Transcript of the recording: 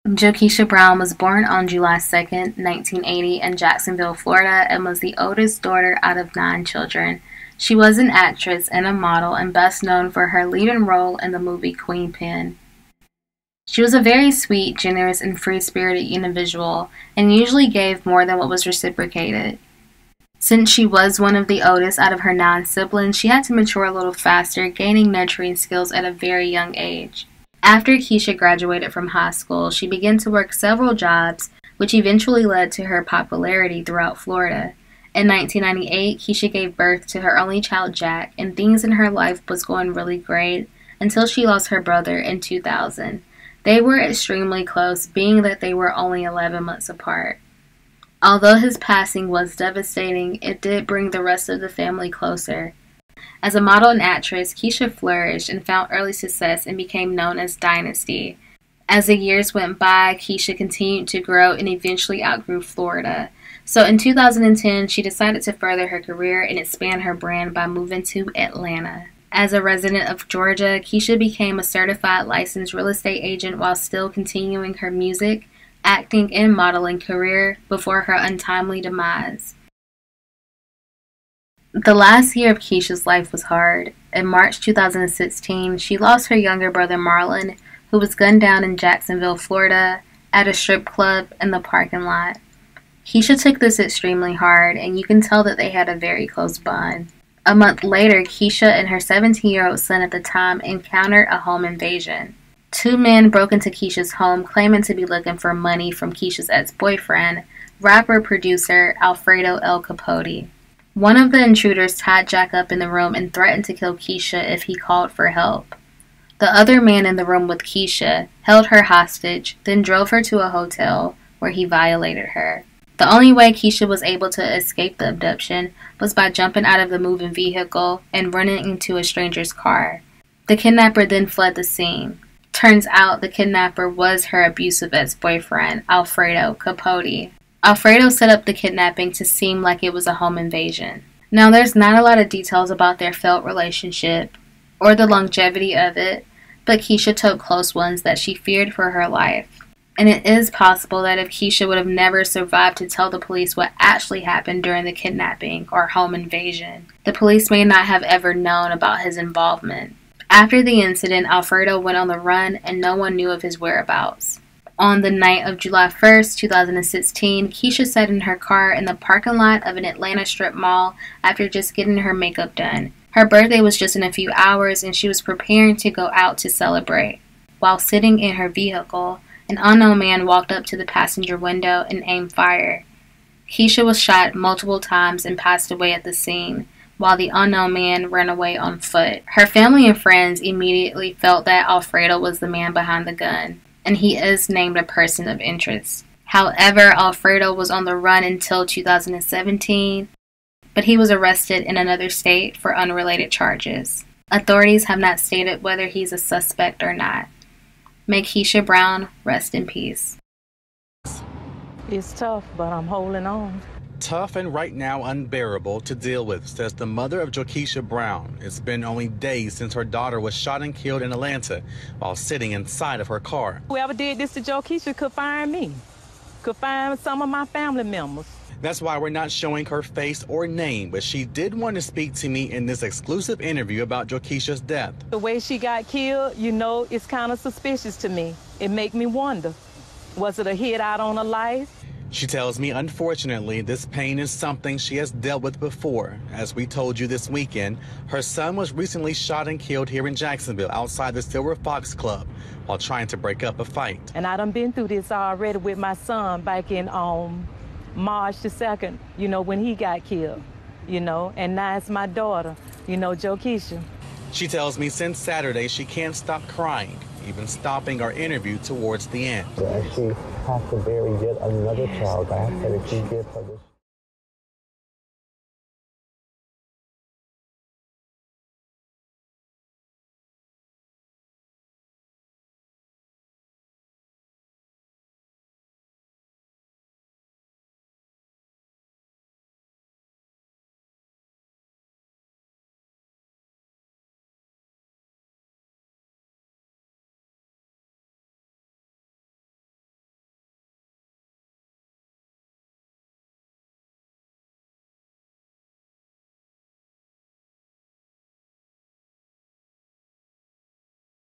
Jokisha Brown was born on July 2nd, 1980 in Jacksonville, Florida, and was the oldest daughter out of 9 children. She was an actress and a model, and best known for her leading role in the movie Queen Pen. She was a very sweet, generous, and free-spirited individual, and usually gave more than what was reciprocated. Since she was one of the oldest out of her 9 siblings, she had to mature a little faster, gaining nurturing skills at a very young age. After Kisha graduated from high school, she began to work several jobs, which eventually led to her popularity throughout Florida. In 1998, Kisha gave birth to her only child, Jack, and things in her life was going really great until she lost her brother in 2000. They were extremely close, being that they were only 11 months apart. Although his passing was devastating, it did bring the rest of the family closer. As a model and actress, Kisha flourished and found early success and became known as Dynasty. As the years went by, Kisha continued to grow and eventually outgrew Florida. So in 2010, she decided to further her career and expand her brand by moving to Atlanta. As a resident of Georgia, Kisha became a certified licensed real estate agent while still continuing her music, acting, and modeling career before her untimely demise. The last year of Kisha's life was hard. In March 2016, she lost her younger brother Marlon, who was gunned down in Jacksonville, Florida, at a strip club in the parking lot. Kisha took this extremely hard, and you can tell that they had a very close bond. A month later, Kisha and her 17-year-old son at the time encountered a home invasion. 2 men broke into Kisha's home, claiming to be looking for money from Kisha's ex-boyfriend, rapper-producer Alfredo El Capote. One of the intruders tied Jack up in the room and threatened to kill Kisha if he called for help. The other man in the room with Kisha held her hostage, then drove her to a hotel where he violated her. The only way Kisha was able to escape the abduction was by jumping out of the moving vehicle and running into a stranger's car. The kidnapper then fled the scene. Turns out the kidnapper was her abusive ex-boyfriend, Alfredo Capote. Alfredo set up the kidnapping to seem like it was a home invasion. Now, there's not a lot of details about their failed relationship or the longevity of it, but Kisha told close ones that she feared for her life. And it is possible that if Kisha would have never survived to tell the police what actually happened during the kidnapping or home invasion, the police may not have ever known about his involvement. After the incident, Alfredo went on the run and no one knew of his whereabouts. On the night of July 1st, 2016, Kisha sat in her car in the parking lot of an Atlanta strip mall after just getting her makeup done. Her birthday was just in a few hours and she was preparing to go out to celebrate. While sitting in her vehicle, an unknown man walked up to the passenger window and aimed fire. Kisha was shot multiple times and passed away at the scene, while the unknown man ran away on foot. Her family and friends immediately felt that Alfredo was the man behind the gun, and he is named a person of interest. However, Alfredo was on the run until 2017, but he was arrested in another state for unrelated charges. Authorities have not stated whether he's a suspect or not. May Kisha Brown rest in peace. It's tough, but I'm holding on. Tough and right now unbearable to deal with, says the mother of Jokisha Brown. It's been only days since her daughter was shot and killed in Atlanta while sitting inside of her car. Whoever did this to Jokisha could find me, could find some of my family members. That's why we're not showing her face or name, but she did want to speak to me in this exclusive interview about Jokisha's death. The way she got killed, you know, it's kind of suspicious to me. It make me wonder, was it a hit out on her life? She tells me, unfortunately, this pain is something she has dealt with before. As we told you this weekend, her son was recently shot and killed here in Jacksonville outside the Silver Fox Club while trying to break up a fight. And I done been through this already with my son back in March the 2nd, you know, when he got killed, you know, and now it's my daughter, you know, Jokisha. She tells me since Saturday she can't stop crying, even stopping our interview towards the end. I actually have to bury yet another child. I ask that if you give her this.